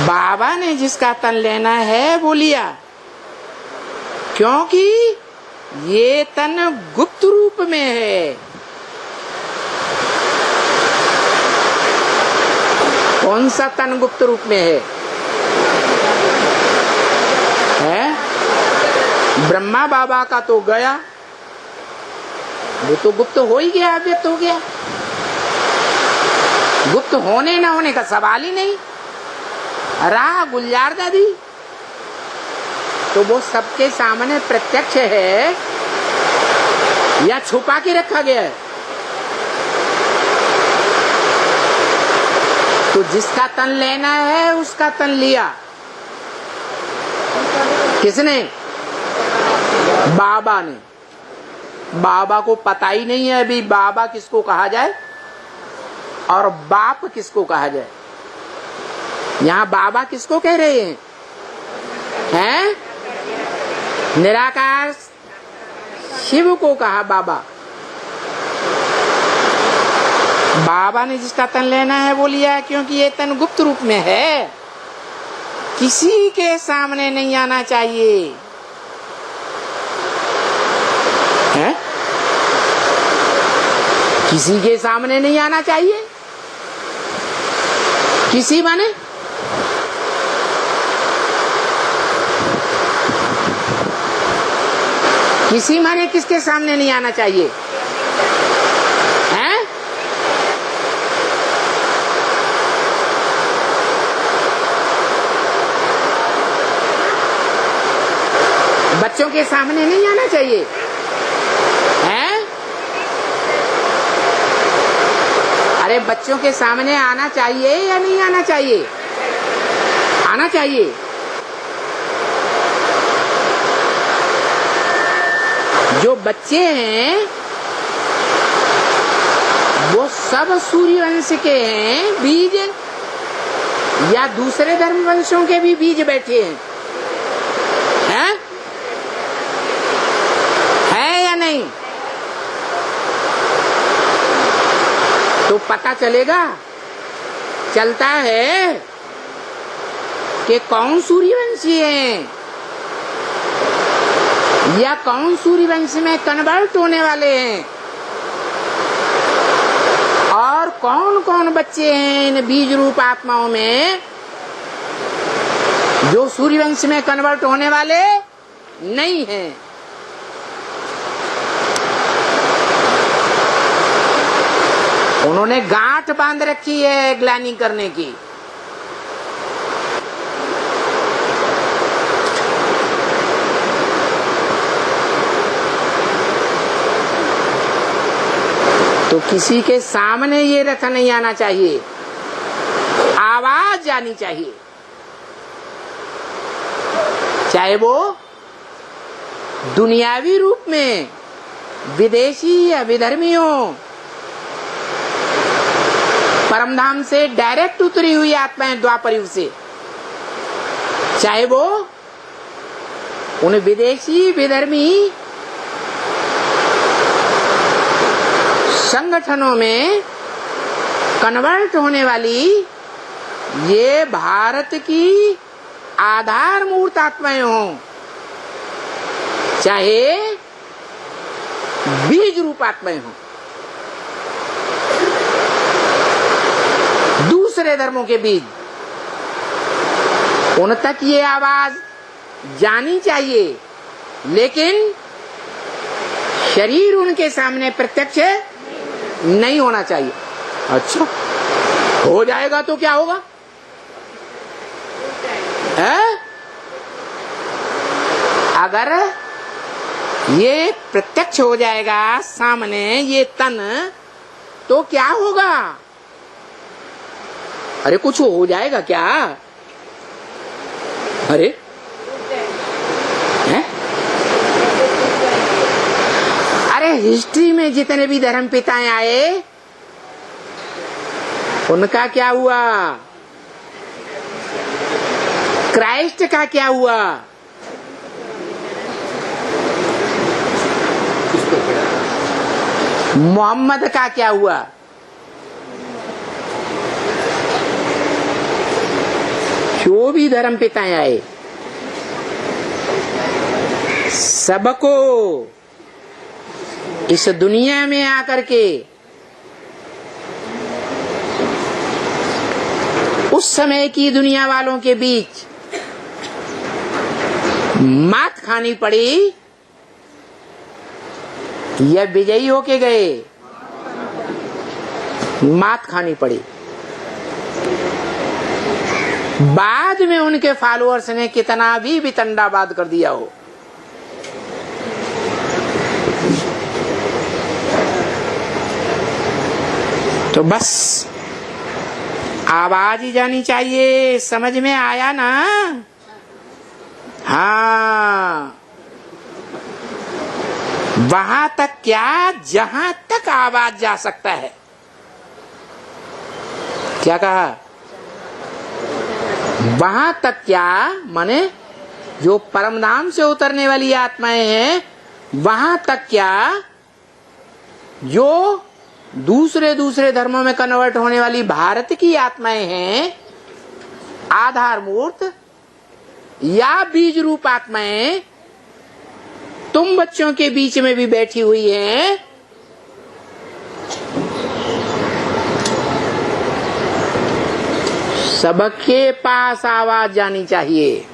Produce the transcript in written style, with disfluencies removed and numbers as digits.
बाबा ने जिसका तन लेना है वो लिया, क्योंकि ये तन गुप्त रूप में है। कौन सा तन गुप्त रूप में है? ब्रह्मा बाबा का तो गया, वो तो गुप्त हो ही गया, अव्यक्त हो गया। गुप्त होने न होने का सवाल ही नहीं रहा। गुलजार दादी तो वो सबके सामने प्रत्यक्ष है या छुपा के रखा गया है? तो जिसका तन लेना है उसका तन लिया। किसने? बाबा ने। बाबा को पता ही नहीं है अभी बाबा किसको कहा जाए और बाप किसको कहा जाए। यहाँ बाबा किसको कह रहे हैं? निराकार शिव को कहा बाबा। बाबा ने जिसका तन लेना है वो लिया है, क्योंकि ये तन गुप्त रूप में है, किसी के सामने नहीं आना चाहिए। है? किसी के सामने नहीं आना चाहिए। किसी माने किसी माने किसके सामने नहीं आना चाहिए? हैं? बच्चों के सामने नहीं आना चाहिए। हैं? अरे बच्चों के सामने आना चाहिए या नहीं आना चाहिए? आना चाहिए। जो बच्चे हैं वो सब सूर्यवंश के हैं बीज, या दूसरे धर्म वंशों के भी बीज बैठे हैं? हैं? है या नहीं? तो पता चलेगा, चलता है कि कौन सूर्यवंशी है या कौन सूर्यवंश में कन्वर्ट होने वाले हैं, और कौन कौन बच्चे हैं इन बीज रूप आत्माओं में जो सूर्यवंश में कन्वर्ट होने वाले नहीं हैं। उन्होंने गांठ बांध रखी है ग्लानि करने की। तो किसी के सामने ये रथ नहीं आना चाहिए, आवाज आनी चाहिए, चाहे वो दुनियावी रूप में विदेशी या विधर्मी हो, परमधाम से डायरेक्ट उतरी हुई आत्माएं द्वापर युग से, चाहे वो उन विदेशी विधर्मी संगठनों में कन्वर्ट होने वाली ये भारत की आधार मूर्त आत्माएं हों, चाहे बीज रूप आत्माएं हों, दूसरे धर्मों के बीज, उन तक ये आवाज जानी चाहिए, लेकिन शरीर उनके सामने प्रत्यक्ष नहीं होना चाहिए। अच्छा, हो जाएगा तो क्या होगा? है? अगर ये प्रत्यक्ष हो जाएगा सामने ये तन, तो क्या होगा? अरे कुछ हो जाएगा क्या? अरे है? अरे हिस्ट्री में जितने भी धर्म पिताएं आए उनका क्या हुआ? क्राइस्ट का क्या हुआ? मोहम्मद का क्या हुआ? जो भी धर्म पिताएं आए, सबको इस दुनिया में आकर के उस समय की दुनिया वालों के बीच मात खानी पड़ी या विजयी होके गए? मात खानी पड़ी। बाद में उनके फॉलोअर्स ने कितना भी वितंडावाद कर दिया हो, तो बस आवाज ही जानी चाहिए। समझ में आया ना? हाँ, वहां तक क्या, जहां तक आवाज जा सकता है। क्या कहा? वहां तक क्या माने, जो परम धाम से उतरने वाली आत्माएं हैं, वहां तक क्या, जो दूसरे धर्मों में कन्वर्ट होने वाली भारत की आत्माएं हैं, आधार मूर्त या बीज रूप आत्माएं तुम बच्चों के बीच में भी बैठी हुई हैं, सबके पास आवाज जानी चाहिए।